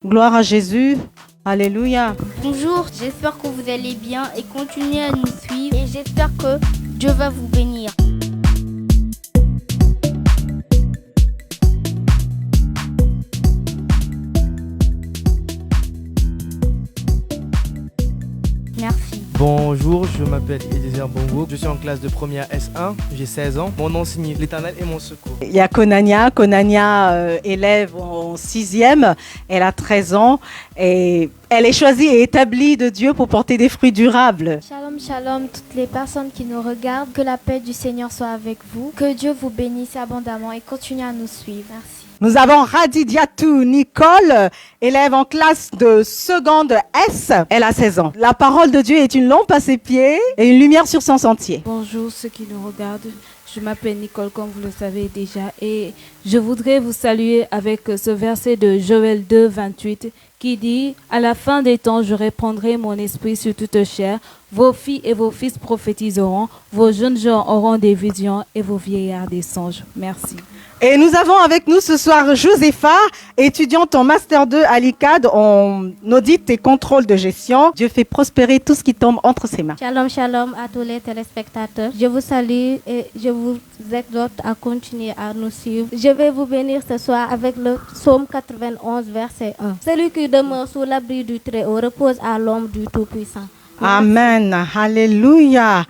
Gloire à Jésus. Alléluia. Bonjour, j'espère que vous allez bien et continuez à nous suivre et j'espère que Dieu va vous bénir. Merci. Bonjour, je m'appelle Eliezer Bongo, je suis en classe de première S1, j'ai 16 ans. Mon nom signifie l'Éternel est mon secours. Il y a Konania, élève en 6e, elle a 13 ans et elle est choisie et établie de Dieu pour porter des fruits durables. Shalom, shalom, toutes les personnes qui nous regardent, que la paix du Seigneur soit avec vous, que Dieu vous bénisse abondamment et continue à nous suivre. Merci. Nous avons Radidiatou Nicole, élève en classe de seconde S. Elle a 16 ans. La parole de Dieu est une lampe à ses pieds et une lumière sur son sentier. Bonjour ceux qui nous regardent, je m'appelle Nicole comme vous le savez déjà et je voudrais vous saluer avec ce verset de Joël 2, 28 qui dit « À la fin des temps, je répandrai mon esprit sur toute chair, vos filles et vos fils prophétiseront, vos jeunes gens auront des visions et vos vieillards des songes. » Merci. Et nous avons avec nous ce soir Josepha, étudiante en Master 2 à l'ICAD en audit et contrôle de gestion. Dieu fait prospérer tout ce qui tombe entre ses mains. Shalom, shalom à tous les téléspectateurs. Je vous salue et je vous exhorte à continuer à nous suivre. Je vais vous bénir ce soir avec le psaume 91, verset 1. Celui qui demeure sous l'abri du Très-Haut repose à l'ombre du Tout-Puissant. Amen. Alléluia.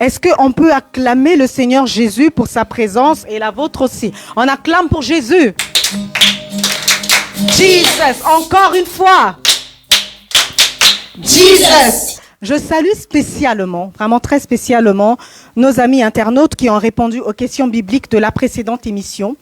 Est-ce qu'on peut acclamer le Seigneur Jésus pour sa présence et la vôtre aussi? On acclame pour Jésus. Jesus, encore une fois. Jesus. Je salue spécialement, vraiment très spécialement, nos amis internautes qui ont répondu aux questions bibliques de la précédente émission.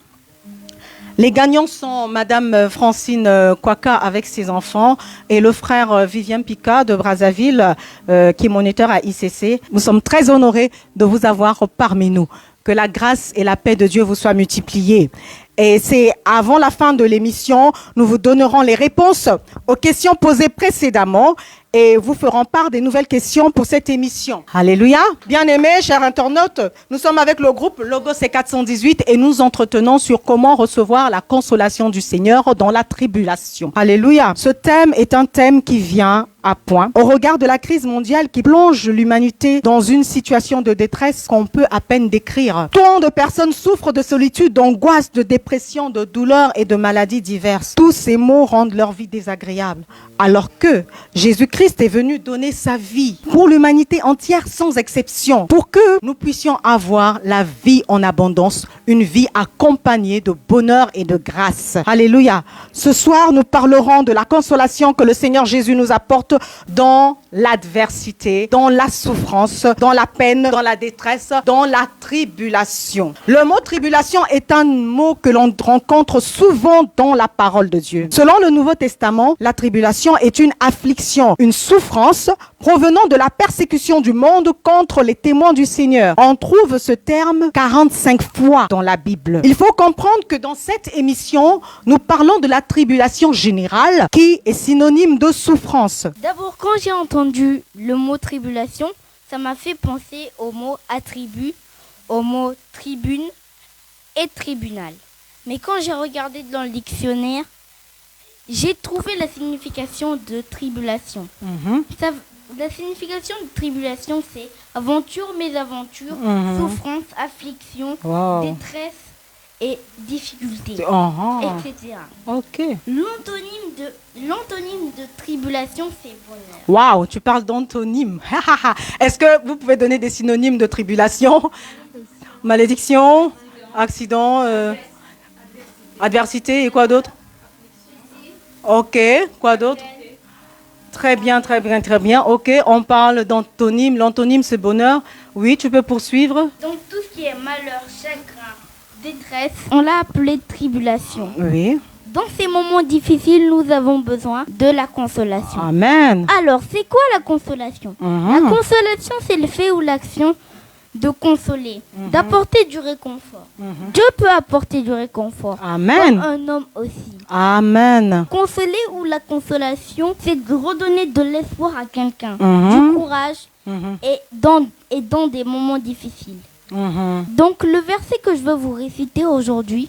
Les gagnants sont Madame Francine Kwaka avec ses enfants et le frère Vivien Pika de Brazzaville qui est moniteur à ICC. Nous sommes très honorés de vous avoir parmi nous. Que la grâce et la paix de Dieu vous soient multipliées. Et c'est avant la fin de l'émission, nous vous donnerons les réponses aux questions posées précédemment et vous ferons part des nouvelles questions pour cette émission. Alléluia. Bien-aimés, chers internautes, nous sommes avec le groupe Logos C418 et nous entretenons sur comment recevoir la consolation du Seigneur dans la tribulation. Alléluia. Ce thème est un thème qui vient à point au regard de la crise mondiale qui plonge l'humanité dans une situation de détresse qu'on peut à peine décrire. Tant de personnes souffrent de solitude, d'angoisse, de dépression, de douleurs et de maladies diverses. Tous ces maux rendent leur vie désagréable. Alors que Jésus-Christ est venu donner sa vie pour l'humanité entière sans exception, pour que nous puissions avoir la vie en abondance, une vie accompagnée de bonheur et de grâce. Alléluia. Ce soir, nous parlerons de la consolation que le Seigneur Jésus nous apporte dans l'adversité, dans la souffrance, dans la peine, dans la détresse, dans la tribulation. Le mot tribulation est un mot que l'on rencontre souvent dans la parole de Dieu. Selon le Nouveau Testament, la tribulation est une affliction, une souffrance provenant de la persécution du monde contre les témoins du Seigneur. On trouve ce terme 45 fois dans la Bible. Il faut comprendre que dans cette émission, nous parlons de la tribulation générale qui est synonyme de souffrance. D'abord, quand j'ai entendu le mot tribulation, ça m'a fait penser au mot attribut, au mot tribune et tribunal. Mais quand j'ai regardé dans le dictionnaire, j'ai trouvé la signification de tribulation. La signification de tribulation, c'est aventure, mésaventure, souffrance, affliction, détresse et difficulté, etc. Ok. L'antonyme de tribulation, c'est bonheur. Waouh, tu parles d'antonyme. Est-ce que vous pouvez donner des synonymes de tribulation? Malédiction, accident, adversité et quoi d'autre? Ok, quoi d'autre? Très bien, très bien, très bien. Ok, on parle d'antonyme. L'antonyme, c'est bonheur. Oui, tu peux poursuivre. Donc tout ce qui est malheur, chagrin, détresse, on l'a appelé tribulation. Oui. Dans ces moments difficiles, nous avons besoin de la consolation. Amen. Alors, c'est quoi la consolation? La consolation, c'est le fait ou l'action de consoler, d'apporter du réconfort. Dieu peut apporter du réconfort. Amen. Comme un homme aussi. Amen. Consoler ou la consolation, c'est de redonner de l'espoir à quelqu'un, du courage et dans des moments difficiles. Donc le verset que je veux vous réciter aujourd'hui,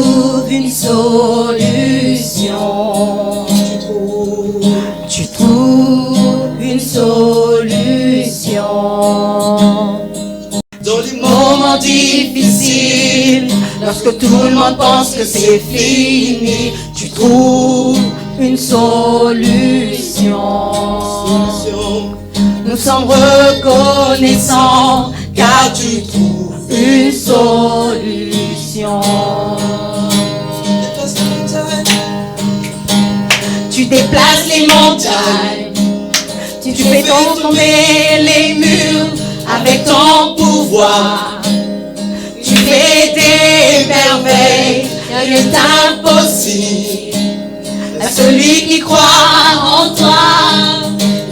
une solution. Tu trouves une solution. Dans les moments difficiles, lorsque tout le monde pense que c'est fini, tu trouves une solution. Nous sommes reconnaissants car tu trouves une solution. Tu déplaces les montagnes, tu fais tomber les murs avec ton pouvoir. Tu fais des merveilles, rien n'est impossible à celui qui croit en toi.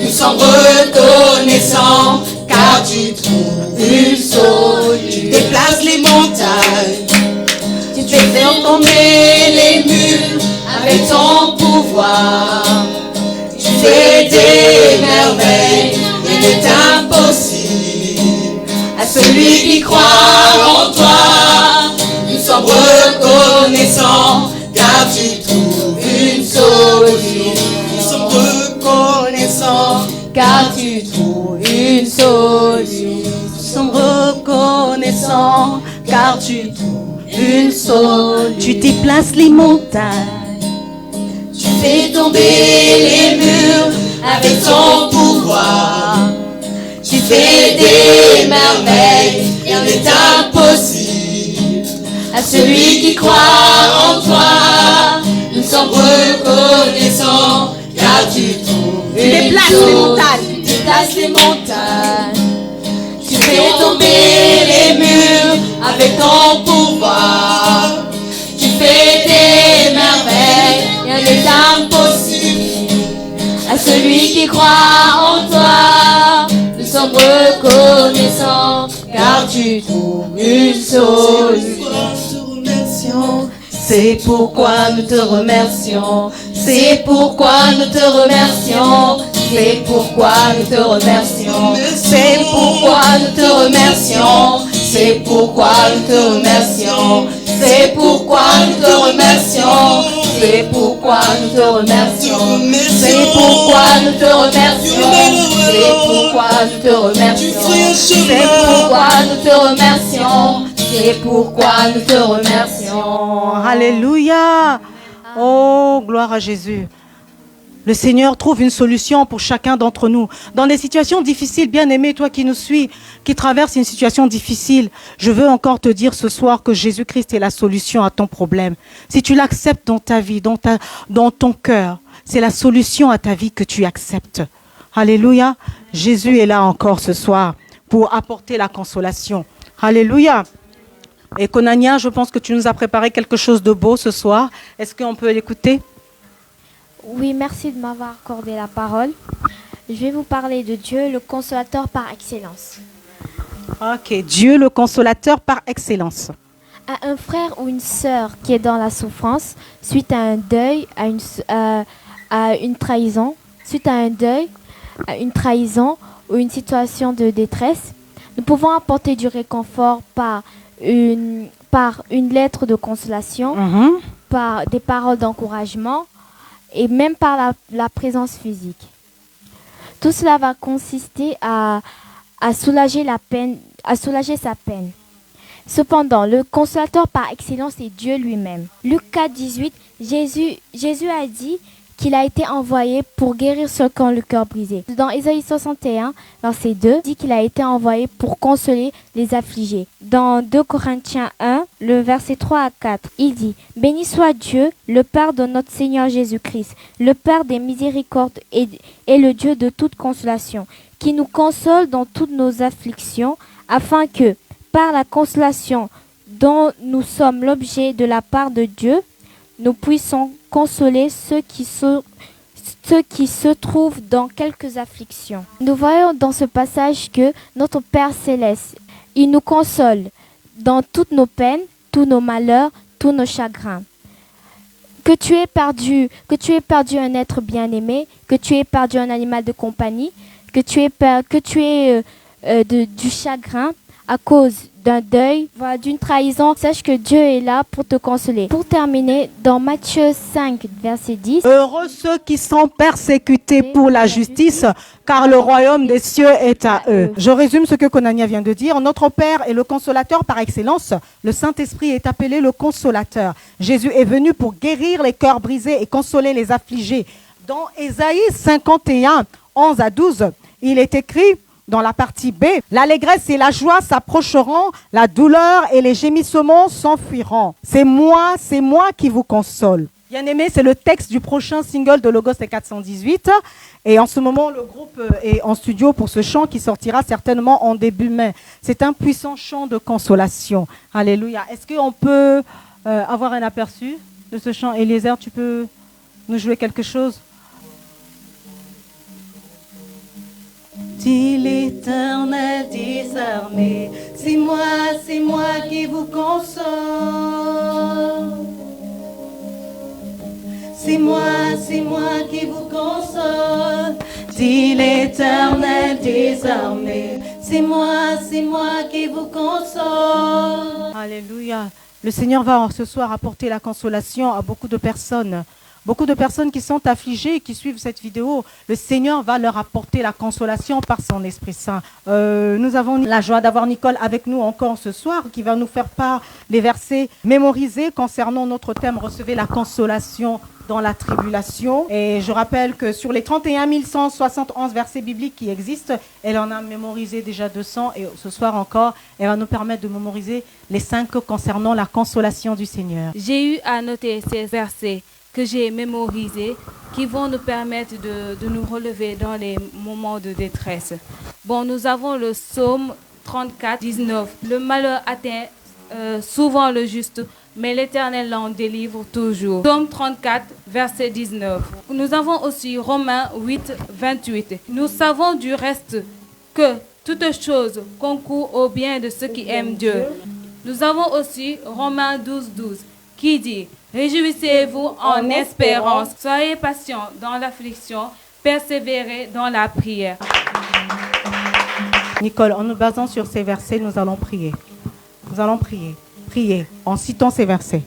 Nous sommes reconnaissants car tu trouves une solution. Tu déplaces les montagnes, tu fais tomber les murs avec ton pouvoir. Tu fais des merveilles, rien n'est impossible à celui qui croit en toi. Nous sommes reconnaissants car tu trouves une solution. Nous sommes reconnaissants car tu trouves une solution. Nous sommes reconnaissants car tu trouves une solution. Tu déplaces les montagnes, tu fais tomber les murs avec ton pouvoir. Tu fais des merveilles, rien n'est impossible à celui qui croit en toi. Nous sommes reconnaissants car tu trouves une solution. Tu déplaces les montagnes, tu fais tomber les murs avec ton pouvoir. Tu fais des merveilles, rien n'est impossible à celui qui croit en toi. Nous sommes reconnaissants car tu trouves une solution. C'est pourquoi nous te remercions. C'est pourquoi nous te remercions. C'est pourquoi nous te remercions. C'est pourquoi nous te remercions. C'est pourquoi nous te remercions. C'est pourquoi nous te remercions. C'est pourquoi nous te remercions. C'est pourquoi nous te remercions. C'est pourquoi nous te remercions. C'est pourquoi nous te remercions. C'est pourquoi nous te remercions. Alléluia. Oh, gloire à Jésus. Le Seigneur trouve une solution pour chacun d'entre nous. Dans des situations difficiles, bien-aimé, toi qui nous suis, qui traverse une situation difficile, je veux encore te dire ce soir que Jésus-Christ est la solution à ton problème. Si tu l'acceptes dans ta vie, dans ton cœur, c'est la solution à ta vie que tu acceptes. Alléluia. Jésus est là encore ce soir pour apporter la consolation. Alléluia. Et Konania, je pense que tu nous as préparé quelque chose de beau ce soir. Est-ce qu'on peut l'écouter? Oui, merci de m'avoir accordé la parole. Je vais vous parler de Dieu, le consolateur par excellence. Ok, Dieu le consolateur par excellence. À un frère ou une sœur qui est dans la souffrance, suite à un deuil, à une trahison, ou une situation de détresse, nous pouvons apporter du réconfort par une lettre de consolation, par des paroles d'encouragement et même par la présence physique. Tout cela va consister à soulager sa peine. Cependant, le consolateur par excellence est Dieu lui-même. Luc 4, 18, Jésus a dit qu'il a été envoyé pour guérir ceux qui ont le cœur brisé. Dans Ésaïe 61, verset 2, dit qu'il a été envoyé pour consoler les affligés. Dans 2 Corinthiens 1, le verset 3 à 4, il dit « Béni soit Dieu, le Père de notre Seigneur Jésus-Christ, le Père des miséricordes et le Dieu de toute consolation, qui nous console dans toutes nos afflictions, afin que, par la consolation dont nous sommes l'objet de la part de Dieu, nous puissions consoler ceux qui se trouvent dans quelques afflictions. » Nous voyons dans ce passage que notre Père céleste, il nous console dans toutes nos peines, tous nos malheurs, tous nos chagrins. Que tu aies perdu un être bien-aimé, que tu aies perdu un animal de compagnie, que tu aies du chagrin, à cause d'un deuil, d'une trahison, sache que Dieu est là pour te consoler. Pour terminer, dans Matthieu 5, verset 10, Heureux ceux qui sont persécutés pour la justice, car le royaume des cieux est à eux. Je résume ce que Konania vient de dire. Notre Père est le consolateur par excellence. Le Saint-Esprit est appelé le consolateur. Jésus est venu pour guérir les cœurs brisés et consoler les affligés. Dans Ésaïe 51, 11 à 12, il est écrit dans la partie B, l'allégresse et la joie s'approcheront, la douleur et les gémissements s'enfuiront. C'est moi qui vous console. Bien aimé, c'est le texte du prochain single de Logos et 418. Et en ce moment, le groupe est en studio pour ce chant qui sortira certainement en début mai. C'est un puissant chant de consolation. Alléluia. Est-ce qu'on peut avoir un aperçu de ce chant? Eliezer, tu peux nous jouer quelque chose? Dit l'Éternel des armées, c'est moi qui vous console. C'est moi qui vous console. Dit l'Éternel des armées, c'est moi qui vous console. Alléluia. Le Seigneur va ce soir apporter la consolation à beaucoup de personnes. Beaucoup de personnes qui sont affligées et qui suivent cette vidéo, le Seigneur va leur apporter la consolation par son Esprit Saint. Nous avons la joie d'avoir Nicole avec nous encore ce soir, qui va nous faire part des versets mémorisés concernant notre thème « Recevez la consolation dans la tribulation ». Et je rappelle que sur les 31 171 versets bibliques qui existent, elle en a mémorisé déjà 200 et ce soir encore, elle va nous permettre de mémoriser les 5 concernant la consolation du Seigneur. J'ai eu à noter ces versets que j'ai mémorisés qui vont nous permettre de nous relever dans les moments de détresse. Bon, nous avons le psaume 34, 19. Le malheur atteint souvent le juste, mais l'Éternel l'en délivre toujours. Psaume 34, verset 19. Nous avons aussi Romains 8, 28. Nous savons du reste que toute chose concourt au bien de ceux qui aiment Dieu. Nous avons aussi Romains 12, 12, qui dit: réjouissez-vous en espérance, soyez patients dans l'affliction, persévérez dans la prière. Nicole, en nous basant sur ces versets, nous allons prier. Nous allons prier en citant ces versets.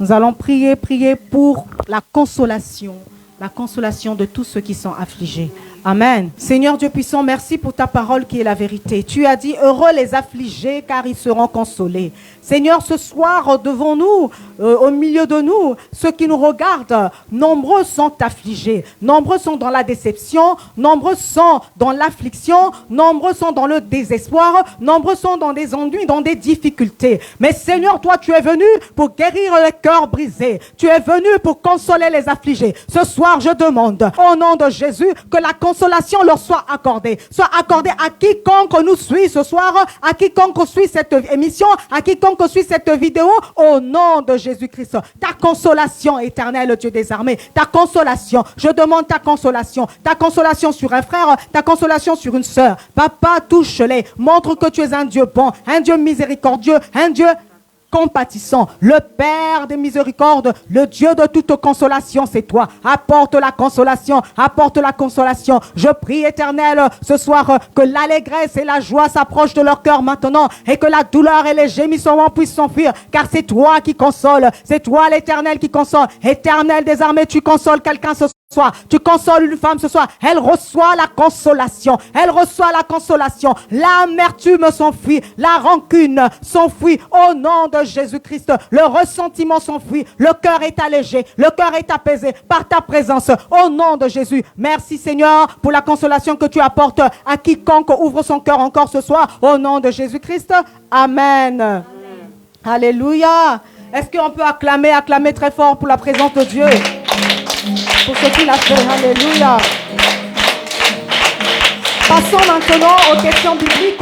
Nous allons prier pour la consolation de tous ceux qui sont affligés. Amen. Seigneur Dieu puissant, merci pour ta parole qui est la vérité. Tu as dit, heureux les affligés car ils seront consolés. Seigneur, ce soir, devant nous, au milieu de nous, ceux qui nous regardent, nombreux sont affligés. Nombreux sont dans la déception. Nombreux sont dans l'affliction. Nombreux sont dans le désespoir. Nombreux sont dans des ennuis, dans des difficultés. Mais Seigneur, toi, tu es venu pour guérir les cœurs brisés. Tu es venu pour consoler les affligés. Ce soir, je demande, au nom de Jésus, que la consolation leur soit accordée à quiconque nous suit ce soir, à quiconque suit cette émission, à quiconque suit cette vidéo, au nom de Jésus-Christ. Ta consolation éternelle, Dieu des armées, ta consolation, je demande ta consolation sur un frère, ta consolation sur une sœur. Papa, touche-les, montre que tu es un Dieu bon, un Dieu miséricordieux, un Dieu compatissant, le Père des miséricordes, le Dieu de toute consolation, c'est toi. Apporte la consolation, apporte la consolation. Je prie, Éternel, ce soir, que l'allégresse et la joie s'approchent de leur cœur maintenant et que la douleur et les gémissements puissent s'enfuir, car c'est toi qui consoles, c'est toi l'Éternel qui console. Éternel des armées, tu consoles quelqu'un ce soir, tu consoles une femme ce soir, elle reçoit la consolation, l'amertume s'enfuit, la rancune s'enfuit au nom de Jésus-Christ, le ressentiment s'enfuit, le cœur est allégé, le cœur est apaisé par ta présence au nom de Jésus. Merci Seigneur pour la consolation que tu apportes à quiconque ouvre son cœur encore ce soir au nom de Jésus-Christ. Amen. Alléluia. Est-ce qu'on peut acclamer très fort pour la présence de Dieu? Pour ce qu'il a fait, alléluia. Passons maintenant aux questions bibliques.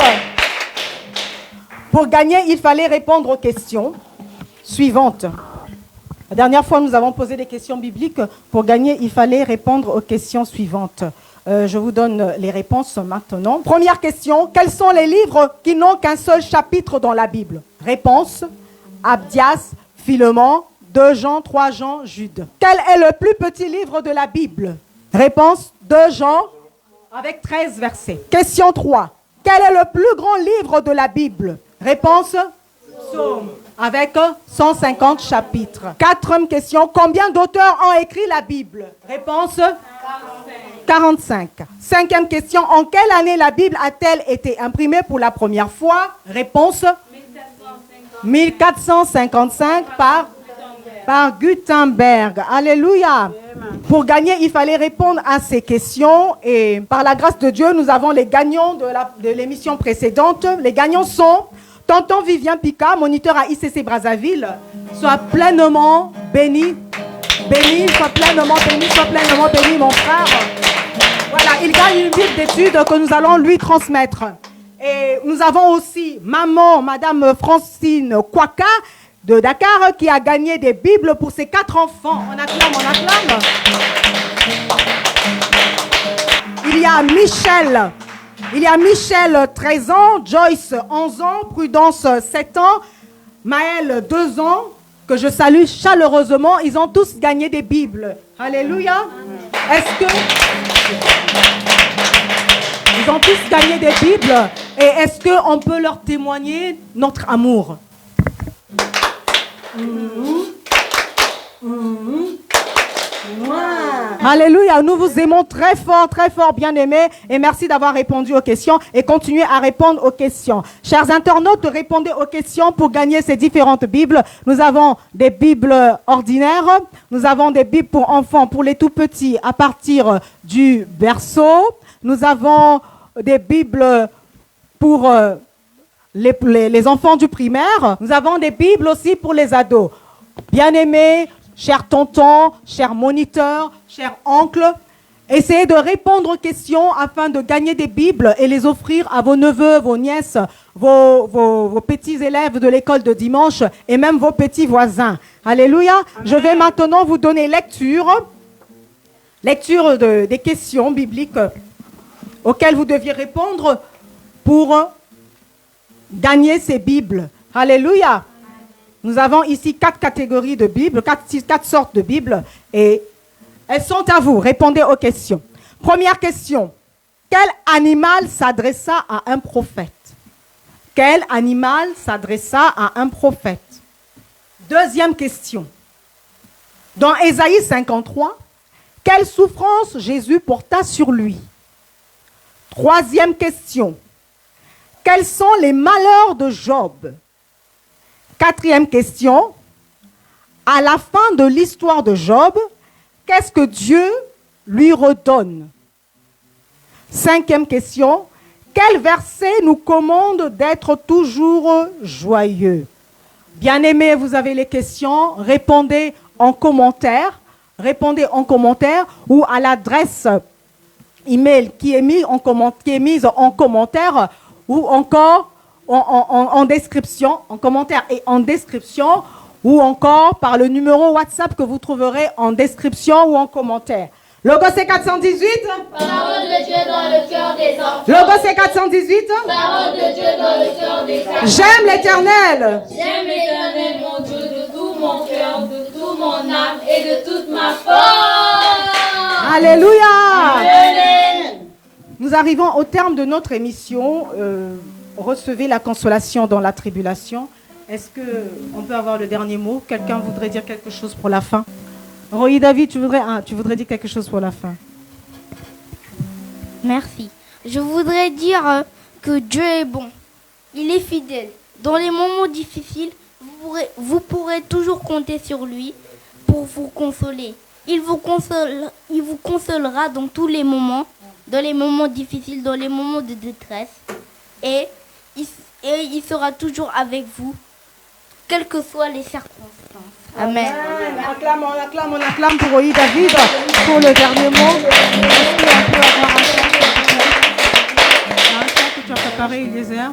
Pour gagner, il fallait répondre aux questions suivantes. La dernière fois, nous avons posé des questions bibliques. Pour gagner, il fallait répondre aux questions suivantes. Je vous donne les réponses maintenant. Première question, quels sont les livres qui n'ont qu'un seul chapitre dans la Bible? Réponse, Abdias, Philémon, 2 Jean, 3 Jean, Jude. Quel est le plus petit livre de la Bible? Réponse, 2 Jean, avec 13 versets. Question 3. Quel est le plus grand livre de la Bible? Réponse? Psaume. Avec 150 chapitres. Quatrième question. Combien d'auteurs ont écrit la Bible? Réponse? 45. Cinquième question. En quelle année la Bible a-t-elle été imprimée pour la première fois? Réponse? 1455 par Gutenberg. Alléluia. Pour gagner, il fallait répondre à ces questions. Et par la grâce de Dieu, nous avons les gagnants de l'émission précédente. Les gagnants sont Tonton Vivien Pika, moniteur à ICC Brazzaville. Sois pleinement béni. Béni, sois pleinement béni, mon frère. Voilà, il gagne une Bible d'études que nous allons lui transmettre. Et nous avons aussi maman, Madame Francine Kwaka de Dakar, qui a gagné des Bibles pour ses 4 enfants. On acclame, on acclame. Il y a Michel, 13 ans, Joyce, 11 ans, Prudence, 7 ans, Maël, 2 ans, que je salue chaleureusement. Ils ont tous gagné des Bibles. Alléluia. Ils ont tous gagné des Bibles. Et est-ce qu'on peut leur témoigner notre amour? Alléluia, nous vous aimons très fort, bien-aimés. Et merci d'avoir répondu aux questions et continuez à répondre aux questions. Chers internautes, répondez aux questions pour gagner ces différentes Bibles. Nous avons des Bibles ordinaires, nous avons des Bibles pour enfants, pour les tout petits à partir du berceau. Nous avons des Bibles pour les enfants du primaire. Nous avons des Bibles aussi pour les ados. Bien-aimés, chers tontons, chers moniteurs, chers oncles, essayez de répondre aux questions afin de gagner des Bibles et les offrir à vos neveux, vos nièces, vos petits élèves de l'école de dimanche et même vos petits voisins. Alléluia. Amen. Je vais maintenant vous donner lecture des questions bibliques auxquelles vous deviez répondre pour gagner ces Bibles. Alléluia. Nous avons ici 4 catégories de Bibles, 4 sortes de Bibles, et elles sont à vous. Répondez aux questions. Première question. Quel animal s'adressa à un prophète? Quel animal s'adressa à un prophète? Deuxième question. Dans Ésaïe 53, quelle souffrance Jésus porta sur lui? Troisième question. Quels sont les malheurs de Job? Quatrième question. À la fin de l'histoire de Job, qu'est-ce que Dieu lui redonne? Cinquième question. Quel verset nous commande d'être toujours joyeux? Bien-aimés, vous avez les questions. Répondez en commentaire. Répondez en commentaire ou à l'adresse email qui est mise en commentaire ou encore en description, en commentaire et en description, ou encore par le numéro WhatsApp que vous trouverez en description ou en commentaire. Logo C418. Parole de Dieu dans le cœur des enfants. Logo C418. Parole de Dieu dans le cœur des enfants. J'aime l'Éternel. J'aime l'Éternel, mon Dieu, de tout mon cœur, de toute mon âme et de toute ma force. Alléluia. Amen. Nous arrivons au terme de notre émission. Recevez la consolation dans la tribulation. Est-ce qu'on peut avoir le dernier mot? Quelqu'un voudrait dire quelque chose pour la fin? Roy David, tu voudrais dire quelque chose pour la fin? Merci. Je voudrais dire que Dieu est bon. Il est fidèle. Dans les moments difficiles, vous pourrez toujours compter sur lui pour vous consoler. Il vous consolera dans tous les moments, dans les moments difficiles, dans les moments de détresse. Et il sera toujours avec vous, quelles que soient les circonstances. Amen. On acclame pour Roy David pour le dernier mot. Est-ce qu'on peut avoir un chant que tu as préparé, Eliezer?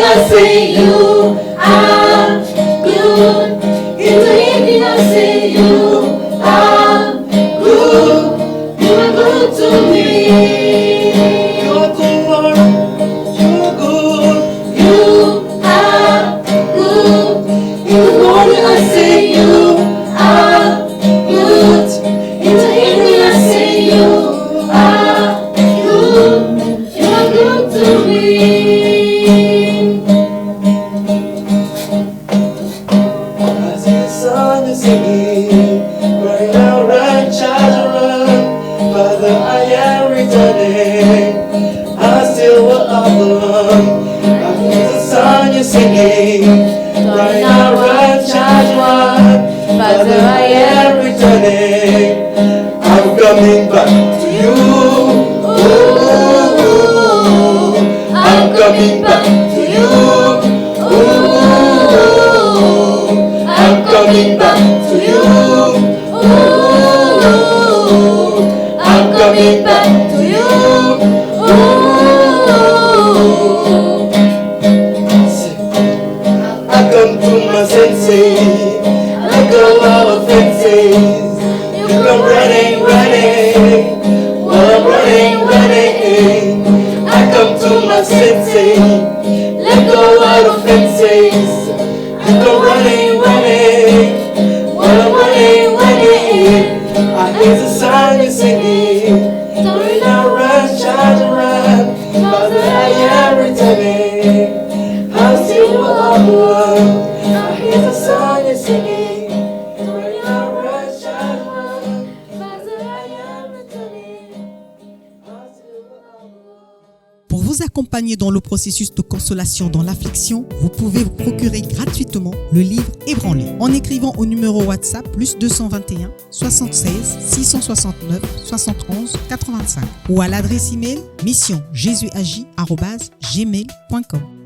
I say you are good. I hear the song you're singing. Right now, run, charge, run. Father, I am returning. I'm coming back to you. Ooh, I'm coming back to you. Ooh, I'm coming back to you. Ooh, I'm coming back to you. Ooh, I come to my senses. Let go of offenses. You come running, running. While I'm running, running. I come to my senses. Let go of offenses. You come running, running. While I'm running, running. I hear the song you're singing. When I run, charge and run. Father, I am returning. I'm still on the run. I hear the song you're singing. When I run, charge and run. Father, I am returning. I'm still on the run. Pour vous accompagner dans le processus de consolation dans l'affliction, vous pouvez vous procurer gratuitement le livre Ébranlé en écrivant au numéro WhatsApp +221 76 669 71 85 ou à l'adresse email missionjesusagit@gmail.com.